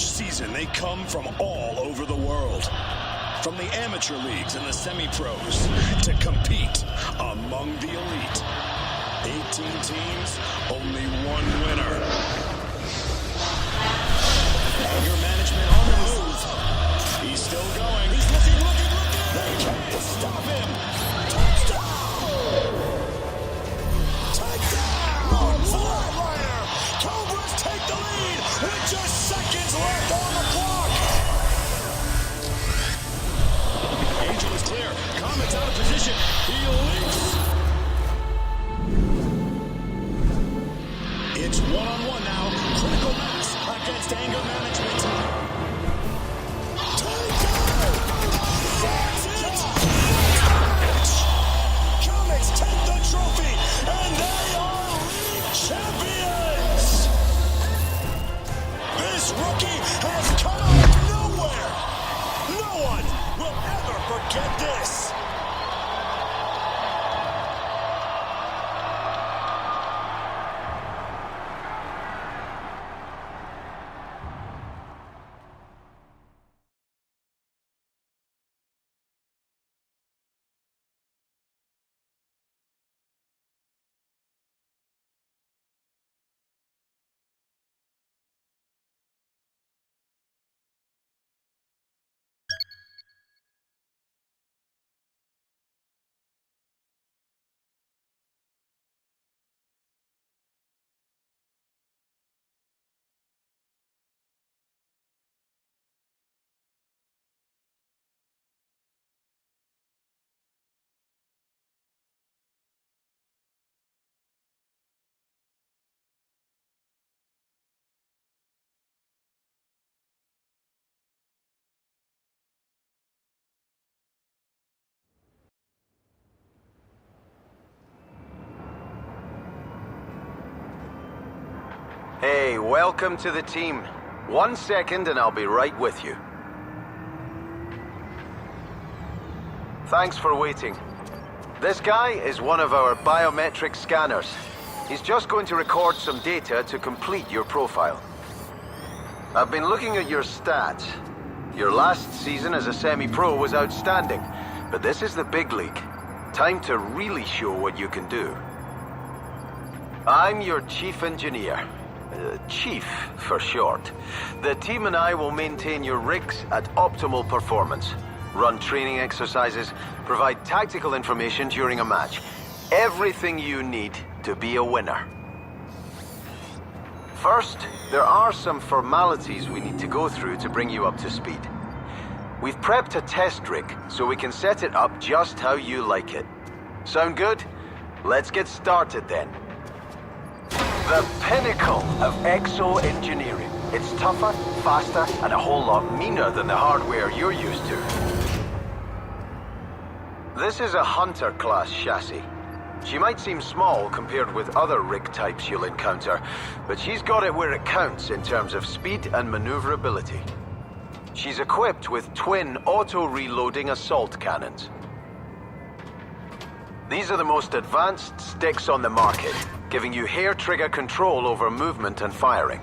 season, they come from all over the world. From the amateur leagues and the semi-pros to compete among the elite. 18 teams, only one winner. Anger management on the move. He's still going. He's looking. They can't stop him. Touchdown! Takedown! Flatliner! Cobras take the lead with just seconds left on the clock. Angel is clear. Comet's out of position. He leaps. It's one-on-one now. Critical mass against anger management. That's it! Comets take the trophy, and they are league champions! This rookie has come out of nowhere! No one will ever forget this! Hey, welcome to the team. 1 second and I'll be right with you. Thanks for waiting. This guy is one of our biometric scanners. He's just going to record some data to complete your profile. I've been looking at your stats. Your last season as a semi-pro was outstanding, but this is the big league. Time to really show what you can do. I'm your chief engineer. Chief, for short. The team and I will maintain your rigs at optimal performance, run training exercises, provide tactical information during a match. Everything you need to be a winner. First, there are some formalities we need to go through to bring you up to speed. We've prepped a test rig, so we can set it up just how you like it. Sound good? Let's get started then. The pinnacle of exo-engineering. It's tougher, faster, and a whole lot meaner than the hardware you're used to. This is a Hunter-class chassis. She might seem small compared with other rig types you'll encounter, but she's got it where it counts in terms of speed and maneuverability. She's equipped with twin auto-reloading assault cannons. These are the most advanced sticks on the market, giving you hair-trigger control over movement and firing.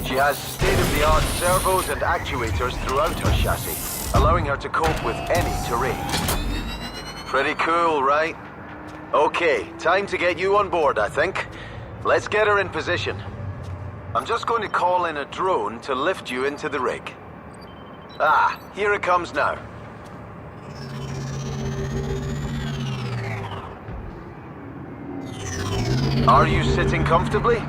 She has state-of-the-art servos and actuators throughout her chassis, allowing her to cope with any terrain. Pretty cool, right? Okay, time to get you on board, I think. Let's get her in position. I'm just going to call in a drone to lift you into the rig. Ah, here it comes now. Are you sitting comfortably?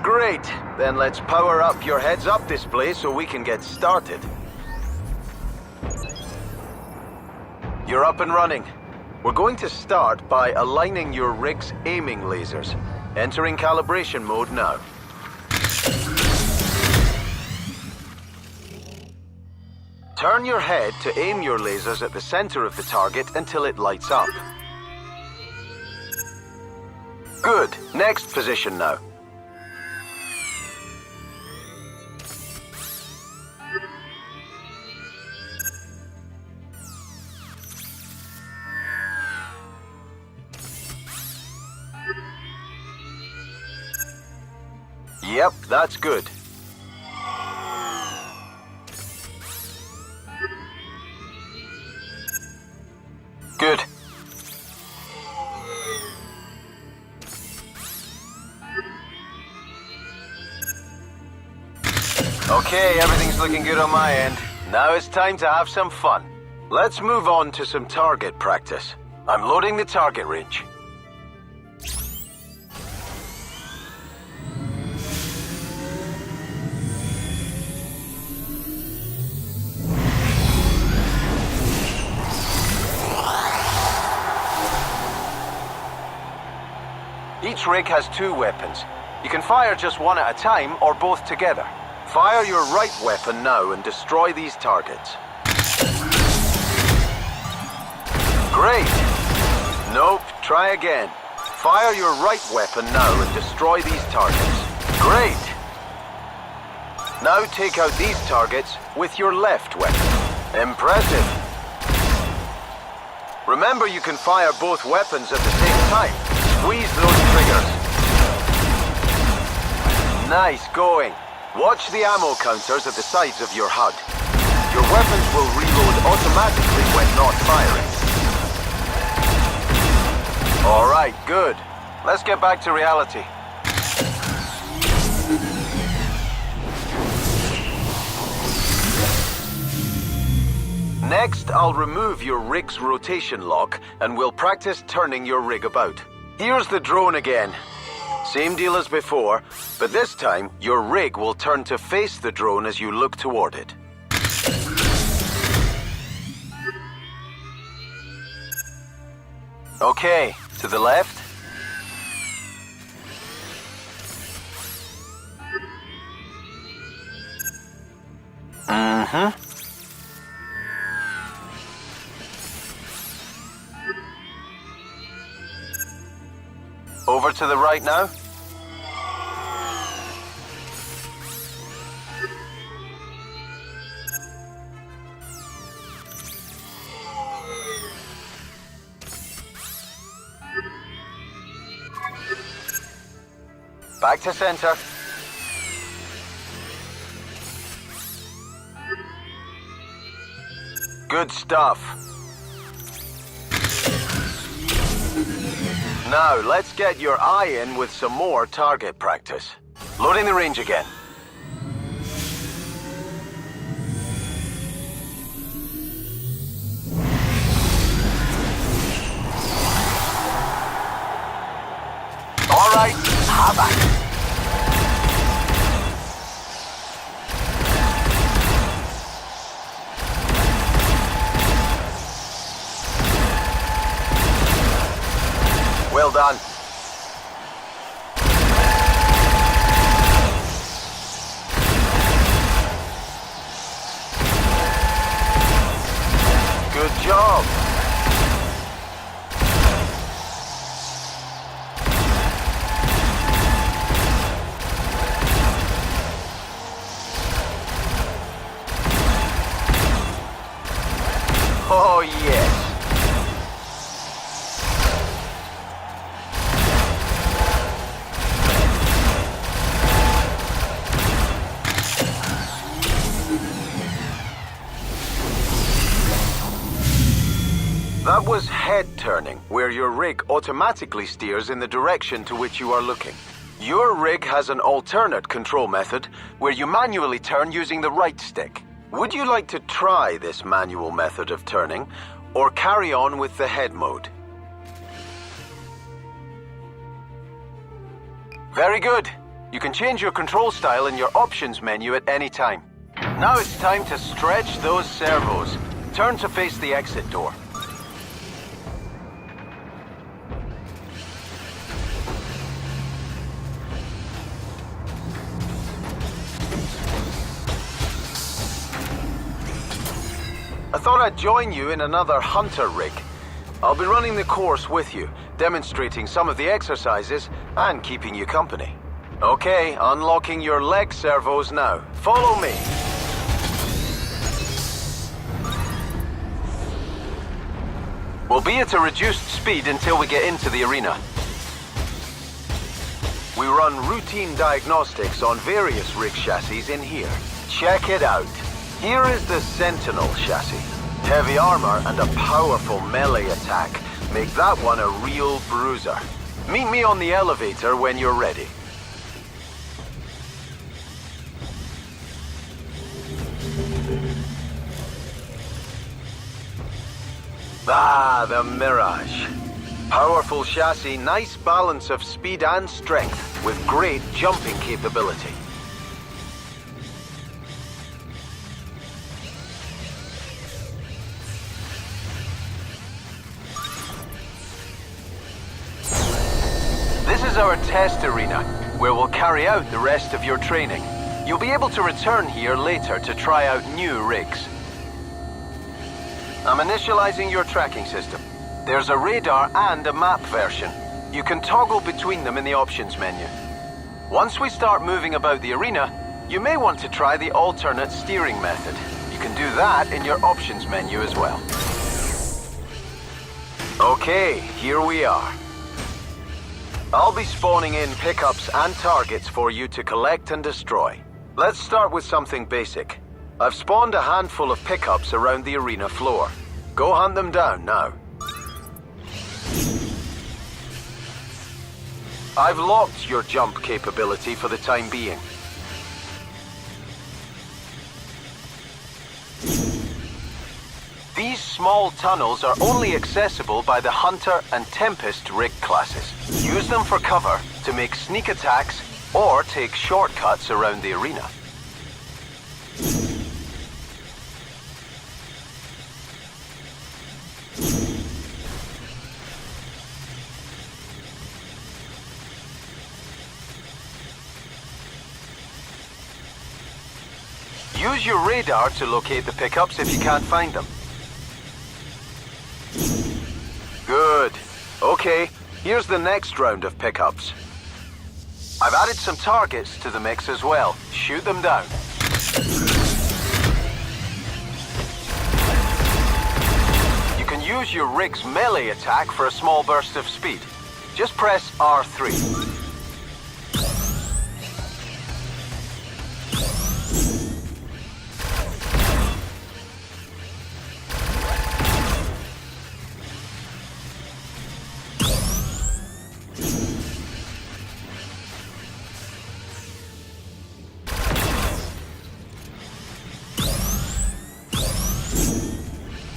Great, then let's power up your heads-up display so we can get started. You're up and running. We're going to start by aligning your rig's aiming lasers. Entering calibration mode now. Turn your head to aim your lasers at the center of the target until it lights up. Good. Next position now. Yep, that's good. Okay, everything's looking good on my end. Now it's time to have some fun. Let's move on to some target practice. I'm loading the target range. Each rig has 2 weapons. You can fire just one at a time or both together. Fire your right weapon now and destroy these targets. Great! Nope, try again. Fire your right weapon now and destroy these targets. Great! Now take out these targets with your left weapon. Impressive! Remember, you can fire both weapons at the same time. Squeeze those triggers. Nice going. Watch the ammo counters at the sides of your HUD. Your weapons will reload automatically when not firing. Alright, good. Let's get back to reality. Next, I'll remove your RIGS rotation lock and we'll practice turning your rig about. Here's the drone again. Same deal as before, but this time your rig will turn to face the drone as you look toward it. Okay, to the left. Over to the right now. Back to center. Good stuff. Now, let's get your eye in with some more target practice. Loading the range again. All right, have at it. Well done. Good job. Oh, yes. That was head turning, where your rig automatically steers in the direction to which you are looking. Your rig has an alternate control method, where you manually turn using the right stick. Would you like to try this manual method of turning, or carry on with the head mode? Very good. You can change your control style in your options menu at any time. Now it's time to stretch those servos. Turn to face the exit door. I thought I'd join you in another hunter rig. I'll be running the course with you, demonstrating some of the exercises and keeping you company. Okay, unlocking your leg servos now. Follow me. We'll be at a reduced speed until we get into the arena. We run routine diagnostics on various rig chassis in here. Check it out. Here is the Sentinel chassis. Heavy armor and a powerful melee attack make that one a real bruiser. Meet me on the elevator when you're ready. Ah, the Mirage. Powerful chassis, nice balance of speed and strength, with great jumping capability. This is our test arena, where we'll carry out the rest of your training. You'll be able to return here later to try out new rigs. I'm initializing your tracking system. There's a radar and a map version. You can toggle between them in the options menu. Once we start moving about the arena, you may want to try the alternate steering method. You can do that in your options menu as well. Okay, here we are. I'll be spawning in pickups and targets for you to collect and destroy. Let's start with something basic. I've spawned a handful of pickups around the arena floor. Go hunt them down now. I've locked your jump capability for the time being. These small tunnels are only accessible by the Hunter and Tempest rig classes. Use them for cover to make sneak attacks or take shortcuts around the arena. Use your radar to locate the pickups if you can't find them. Good. Okay, here's the next round of pickups. I've added some targets to the mix as well. Shoot them down. You can use your RIGS melee attack for a small burst of speed. Just press R3.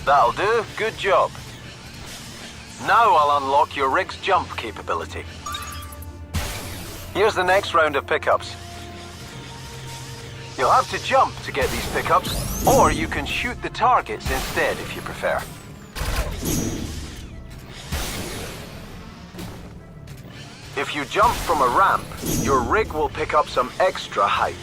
That'll do. Good job. Now I'll unlock your RIGS jump capability. Here's the next round of pickups. You'll have to jump to get these pickups, or you can shoot the targets instead if you prefer. If you jump from a ramp, your rig will pick up some extra height.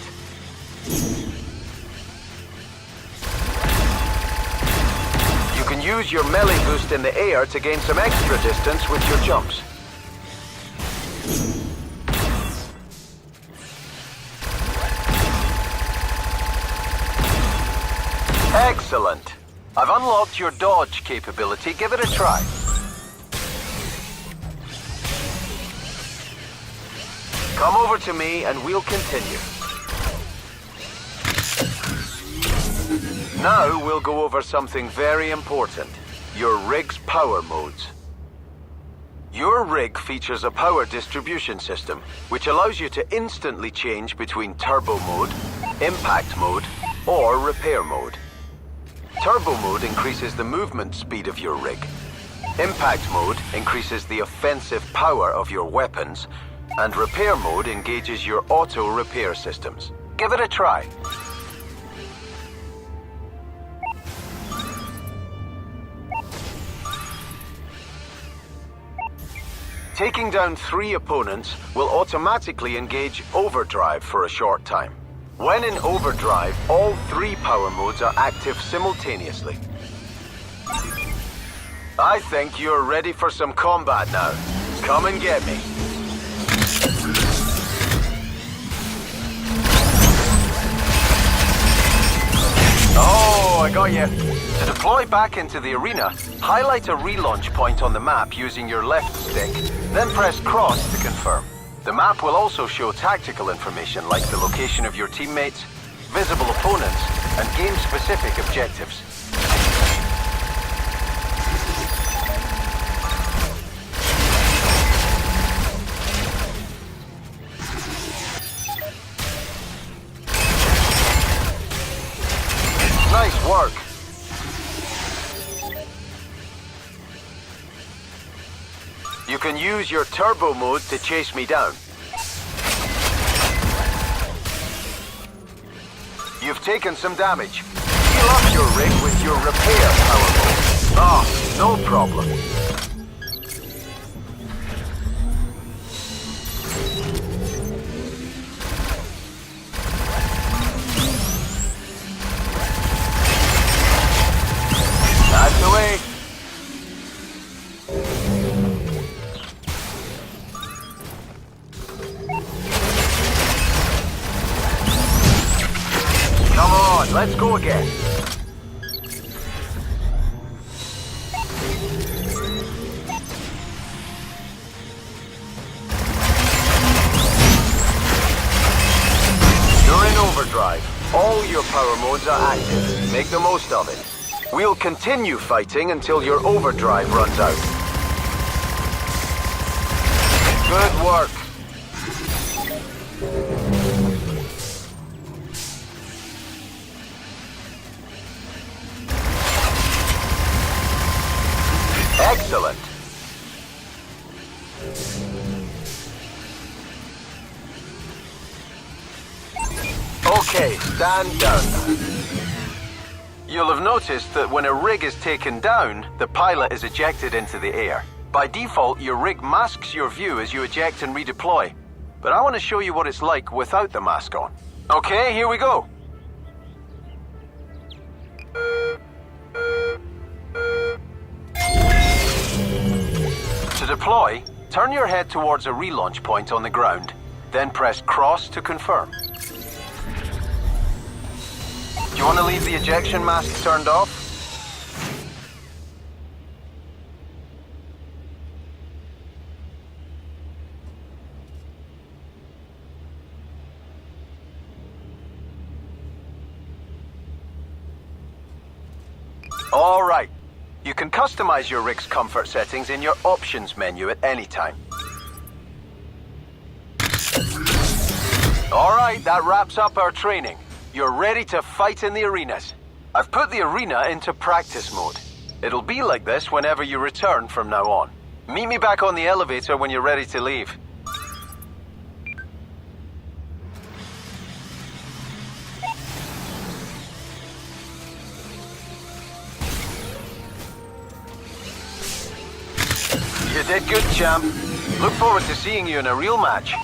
You can use your melee boost in the air to gain some extra distance with your jumps. Excellent. I've unlocked your dodge capability. Give it a try. Come over to me and we'll continue. Now we'll go over something very important. Your RIGS power modes. Your rig features a power distribution system, which allows you to instantly change between turbo mode, impact mode, or repair mode. Turbo mode increases the movement speed of your rig. Impact mode increases the offensive power of your weapons, and repair mode engages your auto repair systems. Give it a try. Taking down 3 opponents will automatically engage overdrive for a short time. When in overdrive, all 3 power modes are active simultaneously. I think you're ready for some combat now. Come and get me. Oh, I got you. To deploy back into the arena, highlight a relaunch point on the map using your left stick, then press cross to confirm. The map will also show tactical information like the location of your teammates, visible opponents, and game-specific objectives. Nice work. You can use your turbo mode to chase me down. You've taken some damage. Heal up your rig with your repair power mode. Oh, no problem. That's the way. Come on, let's go again. You're in overdrive. All your power modes are active. Make the most of it. We'll continue fighting until your overdrive runs out. Good work. Excellent. Okay, stand down. You'll have noticed that when a rig is taken down, the pilot is ejected into the air. By default, your rig masks your view as you eject and redeploy. But I want to show you what it's like without the mask on. Okay, here we go. To deploy, turn your head towards a relaunch point on the ground, then press cross to confirm. Do you want to leave the ejection mask turned off? All right. You can customize your rig's comfort settings in your options menu at any time. All right, that wraps up our training. You're ready to fight in the arenas. I've put the arena into practice mode. It'll be like this whenever you return from now on. Meet me back on the elevator when you're ready to leave. You did good, champ. Look forward to seeing you in a real match.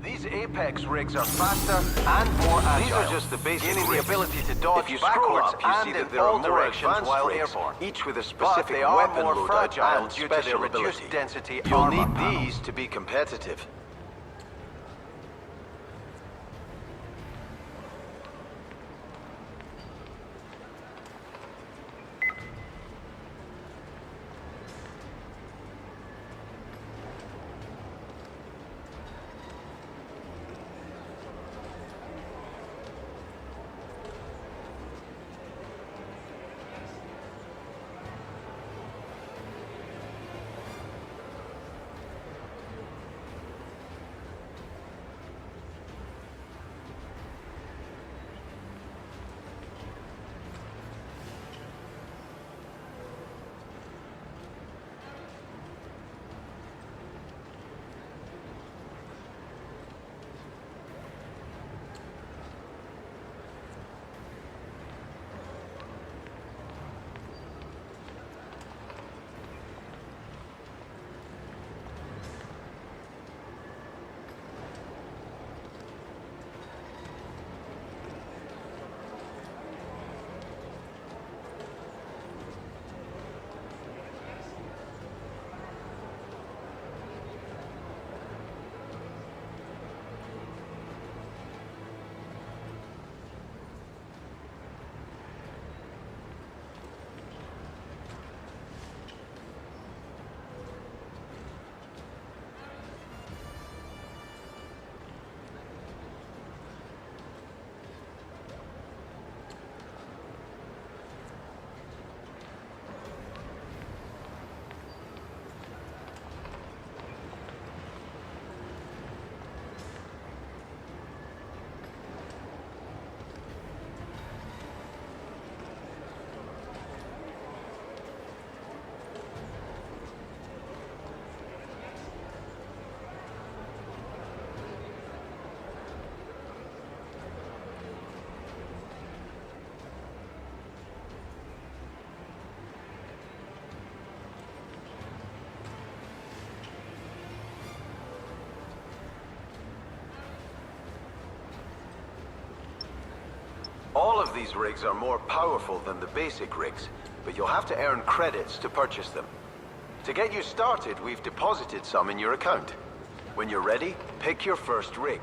These Apex rigs are faster and more agile. These are just the basic gaining the ability to dodge backwards and in all directions while airborne. Each with a specific weapon more fragile due to their reduced density. You'll need these to be competitive. All of these rigs are more powerful than the basic rigs, but you'll have to earn credits to purchase them. To get you started, we've deposited some in your account. When you're ready, pick your first rig.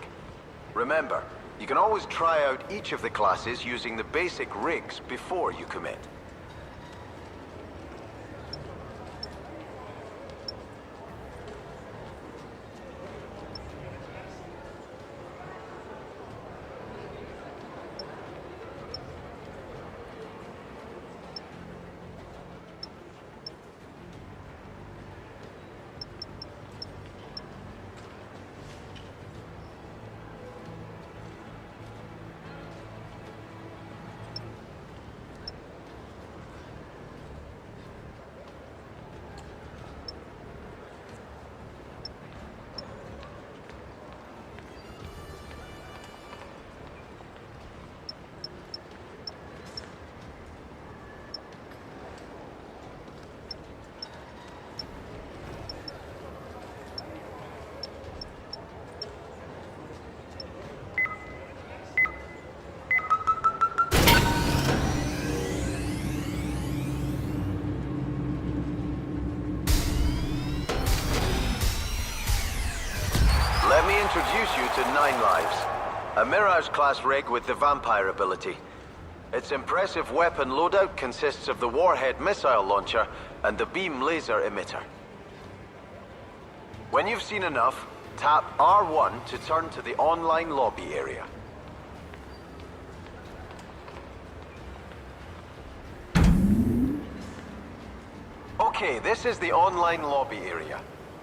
Remember, you can always try out each of the classes using the basic rigs before you commit. Let me introduce you to 9 Lives, a Mirage-class rig with the Vampire ability. Its impressive weapon loadout consists of the Warhead missile launcher and the beam laser emitter. When you've seen enough, tap R1 to turn to the online lobby area. Okay, this is the online lobby area.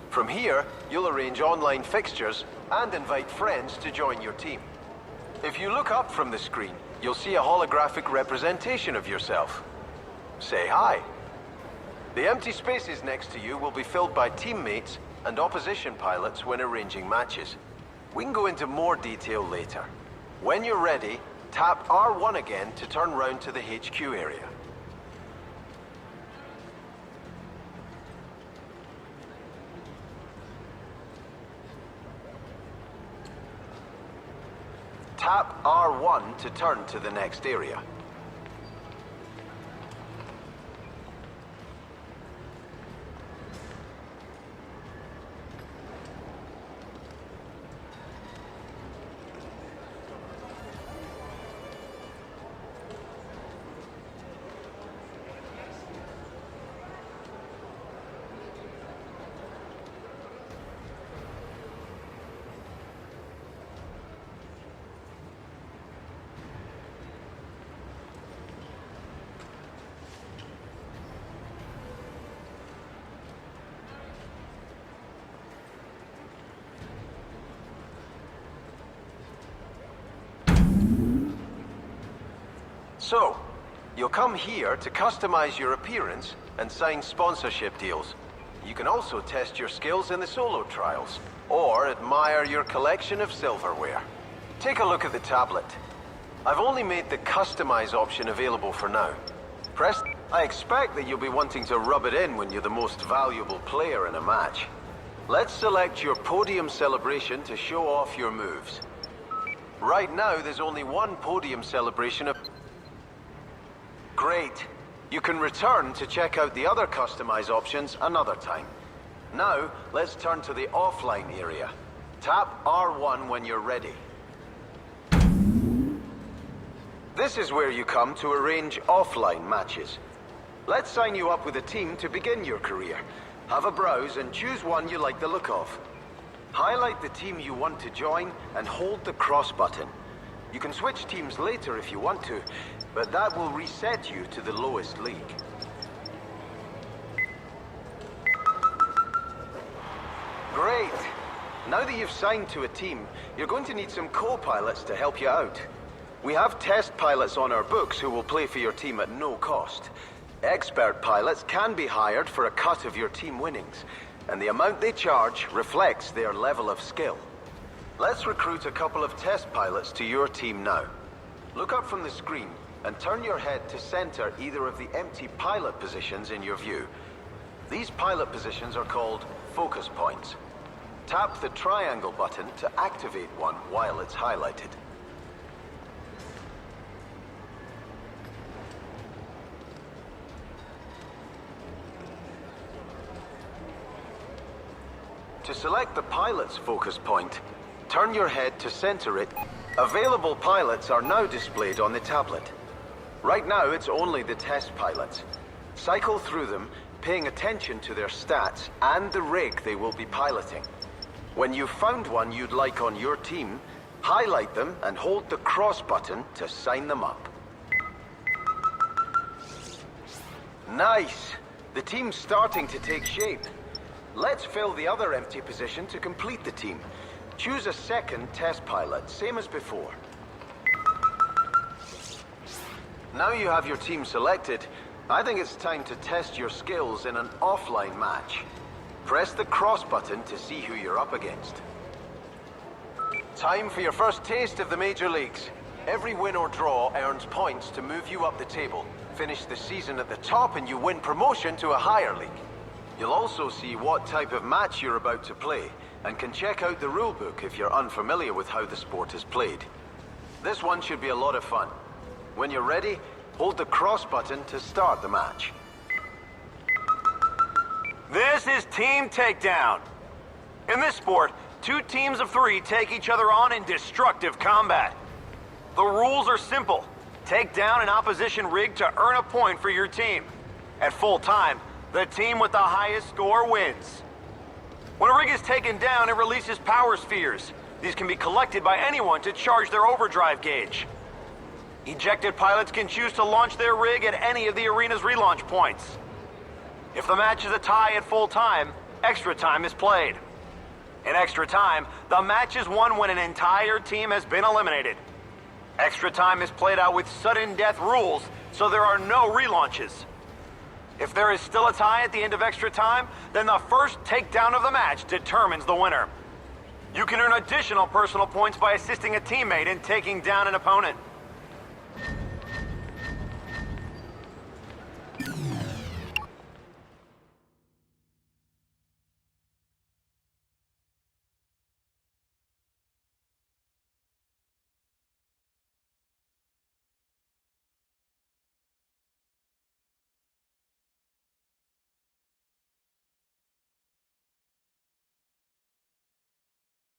From here, you'll arrange online fixtures and invite friends to join your team. If you look up from the screen, you'll see a holographic representation of yourself. Say hi. The empty spaces next to you will be filled by teammates and opposition pilots when arranging matches. We can go into more detail later. When you're ready, tap R1 again to turn round to the HQ area. Tap R1 to turn to the next area. So, you'll come here to customize your appearance and sign sponsorship deals. You can also test your skills in the solo trials, or admire your collection of silverware. Take a look at the tablet. I've only made the customize option available for now. I expect that you'll be wanting to rub it in when you're the most valuable player in a match. Let's select your podium celebration to show off your moves. Right now, there's only one podium celebration of... Great. You can return to check out the other customize options another time. Now, let's turn to the offline area. Tap R1 when you're ready. This is where you come to arrange offline matches. Let's sign you up with a team to begin your career. Have a browse and choose one you like the look of. Highlight the team you want to join and hold the cross button. You can switch teams later if you want to, but that will reset you to the lowest league. Great! Now that you've signed to a team, you're going to need some co-pilots to help you out. We have test pilots on our books who will play for your team at no cost. Expert pilots can be hired for a cut of your team winnings, and the amount they charge reflects their level of skill. Let's recruit a couple of test pilots to your team now. Look up from the screen and turn your head to center either of the empty pilot positions in your view. These pilot positions are called focus points. Tap the triangle button to activate one while it's highlighted. To select the pilot's focus point, turn your head to center it. Available pilots are now displayed on the tablet. Right now, it's only the test pilots. Cycle through them, paying attention to their stats and the rig they will be piloting. When you've found one you'd like on your team, highlight them and hold the cross button to sign them up. Nice! The team's starting to take shape. Let's fill the other empty position to complete the team. Choose a second test pilot, same as before. Now you have your team selected, I think it's time to test your skills in an offline match. Press the cross button to see who you're up against. Time for your first taste of the major leagues. Every win or draw earns points to move you up the table. Finish the season at the top and you win promotion to a higher league. You'll also see what type of match you're about to play, and can check out the rulebook if you're unfamiliar with how the sport is played. This one should be a lot of fun. When you're ready, hold the cross button to start the match. This is Team Takedown. In this sport, 2 teams of 3 take each other on in destructive combat. The rules are simple. Take down an opposition rig to earn a point for your team. At full time, the team with the highest score wins. When a rig is taken down, it releases power spheres. These can be collected by anyone to charge their overdrive gauge. Ejected pilots can choose to launch their rig at any of the arena's relaunch points. If the match is a tie at full time, extra time is played. In extra time, the match is won when an entire team has been eliminated. Extra time is played out with sudden death rules, so there are no relaunches. If there is still a tie at the end of extra time, then the first takedown of the match determines the winner. You can earn additional personal points by assisting a teammate in taking down an opponent.